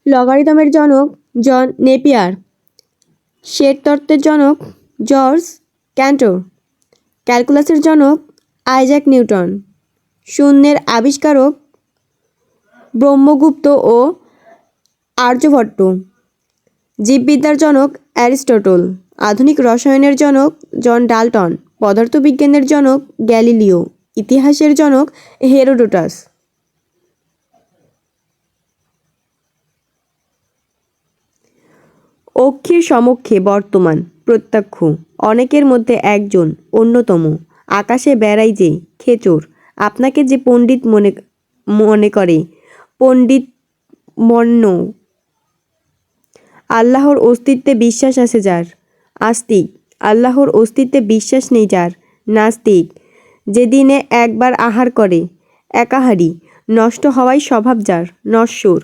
লগারিদমের জনক জন Napier. Set তত্ত্বের জনক জর্জ ক্যান্টর। ক্যালকুলাসের জনক আইজ্যাক নিউটন। শূন্যের আবিষ্কারক ব্রহ্মগুপ্ত ও আর্যভট্ট। জীববিদ্যার জনক অ্যারিস্টটল। আধুনিক রসায়নের জনক জন ডাল্টন। পদার্থবিজ্ঞানের জনক গ্যালিলিও। ইতিহাসের জনক হেরোডোটাস। অক্ষির সমক্ষে বর্তমান প্রত্যক্ষ অনেকের মধ্যে একজন অন্যতম। আকাশে বেড়াই যে খেচর, আপনাকে যে পণ্ডিত মনে করে পণ্ডিত মন্য। আল্লাহর অস্তিত্বে বিশ্বাস আছে যার আস্তিক, আল্লাহর অস্তিত্বে বিশ্বাস নেই যার নাস্তিক। যে দিনে একবার আহার করে একাহারী, নষ্ট হওয়াই স্বভাব যার নশ্বর।